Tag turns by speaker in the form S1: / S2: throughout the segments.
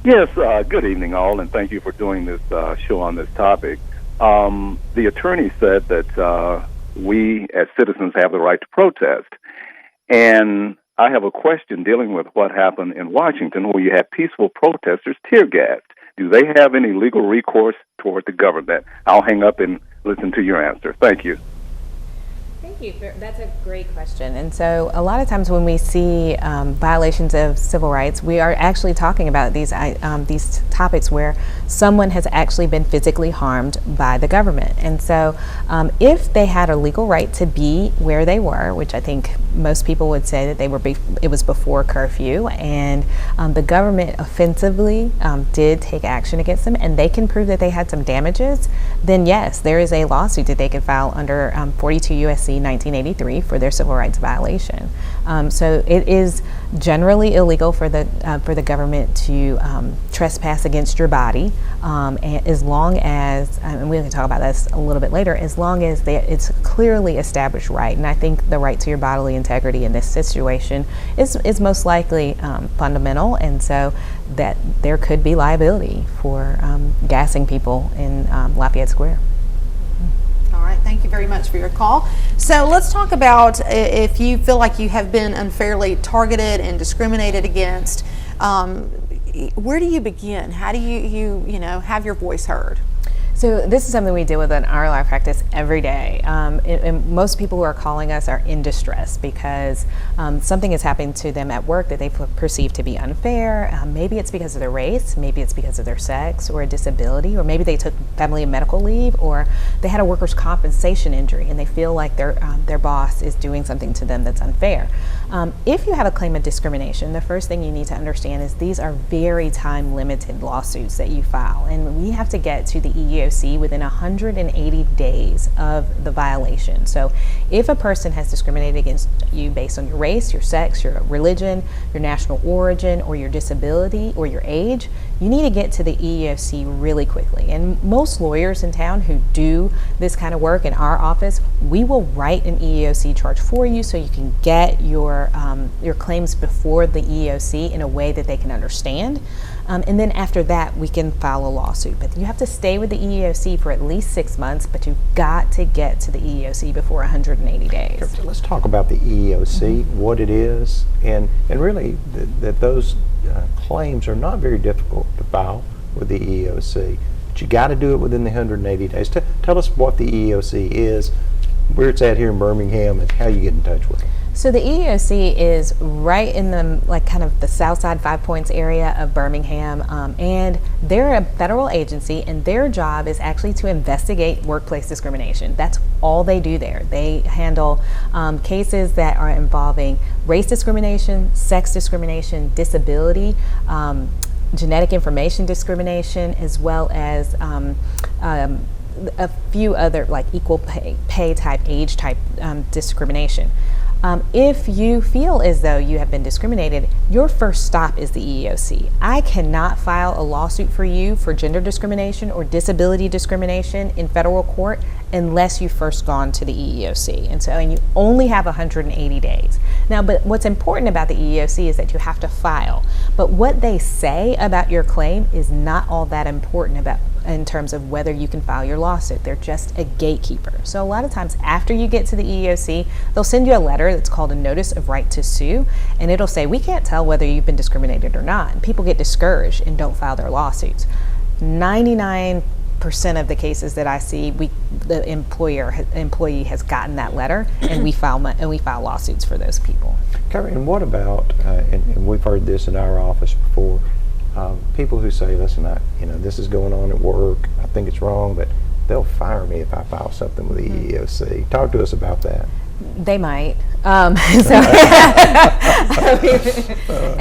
S1: Yes, good evening, all, and thank you for doing this show on this topic. The attorney said that we, as citizens, have the right to protest. And I have a question dealing with what happened in Washington, where you had peaceful protesters tear-gassed. Do they have any legal recourse toward the government? I'll hang up and listen to your answer. Thank you.
S2: Thank you. That's a great question. And so a lot of times when we see violations of civil rights, we are actually talking about these topics where someone has actually been physically harmed by the government. And so if they had a legal right to be where they were, which I think most people would say that they were, it was before curfew, and the government offensively did take action against them, and they can prove that they had some damages, then yes, there is a lawsuit that they can file under 42 U.S.C. 1983 for their civil rights violation. So it is generally illegal for the government to trespass against your body, and as long as, and we can talk about this a little bit later, as long as it's a clearly established right. And I think the right to your bodily integrity in this situation is most likely fundamental, and so that there could be liability for gassing people in Lafayette Square.
S3: All right, thank you very much for your call. So let's talk about if you feel like you have been unfairly targeted and discriminated against. Where do you begin? How do you have your voice heard?
S2: So this is something we deal with in our law practice every day. And most people who are calling us are in distress because something is happening to them at work that they perceive to be unfair. Maybe it's because of their race, maybe it's because of their sex or a disability, or maybe they took family and medical leave, or they had a workers' compensation injury and they feel like their boss is doing something to them that's unfair. If you have a claim of discrimination, the first thing you need to understand is these are very time-limited lawsuits that you file, and we have to get to the EEOC within 180 days of the violation. So if a person has discriminated against you based on your race, your sex, your religion, your national origin, or your disability, or your age, you need to get to the EEOC really quickly. And most lawyers in town who do this kind of work in our office, we will write an EEOC charge for you so you can get your claims before the EEOC in a way that they can understand. And then after that, we can file a lawsuit. But you have to stay with the EEOC for at least 6 months, but you've got to get to the EEOC before 180 days.
S4: So let's talk about the EEOC, what it is, and really that those claims are not very difficult to file with the EEOC. But you got to do it within the 180 days. Tell us what the EEOC is, where it's at here in Birmingham, and how you get in touch with it.
S2: So the EEOC is right in the kind of the South Side 5 Points area of Birmingham, and they're a federal agency, and their job is actually to investigate workplace discrimination. That's all they do there. They handle cases that are involving race discrimination, sex discrimination, disability, genetic information discrimination, as well as a few other like equal pay type, age type discrimination. If you feel as though you have been discriminated, your first stop is the EEOC. I cannot file a lawsuit for you for gender discrimination or disability discrimination in federal court unless you've first gone to the EEOC. And you only have 180 days. Now, but what's important about the EEOC is that you have to file. But what they say about your claim is not all that important in terms of whether you can file your lawsuit. They're just a gatekeeper. So a lot of times after you get to the EEOC, they'll send you a letter that's called a notice of right to sue, and it'll say, we can't tell whether you've been discriminated or not. And people get discouraged and don't file their lawsuits. 99% of the cases that I see, the employee has gotten that letter, and we file lawsuits for those people.
S4: Carrie, and what about, and we've heard this in our office before, people who say, listen, this is going on at work, I think it's wrong, but they'll fire me if I file something with the EEOC. Talk to us about that.
S2: They might.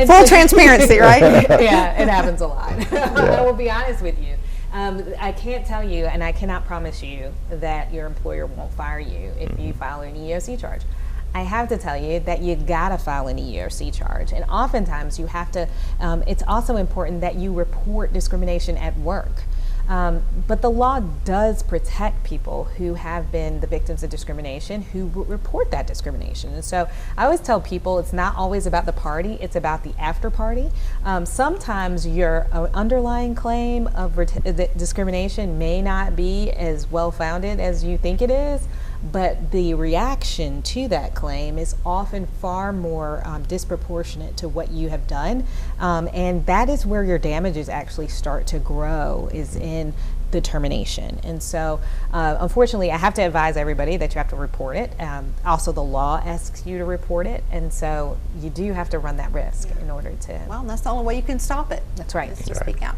S3: Full transparency, right?
S2: Yeah, it happens a lot. I will be honest with you. I can't tell you, and I cannot promise you that your employer won't fire you if you file an EEOC charge. I have to tell you that you gotta file an EEOC charge, and oftentimes you have to, it's also important that you report discrimination at work. But the law does protect people who have been the victims of discrimination, who report that discrimination. And so I always tell people it's not always about the party, it's about the after party. Sometimes your underlying claim of discrimination may not be as well founded as you think it is, but the reaction to that claim is often far more disproportionate to what you have done. And that is where your damages actually start to grow, is in the termination. And so unfortunately, I have to advise everybody that you have to report it. Also, the law asks you to report it. And so you do have to run that risk in order to.
S3: Well, that's the only way you can stop it.
S2: That's right.
S3: Is to speak out.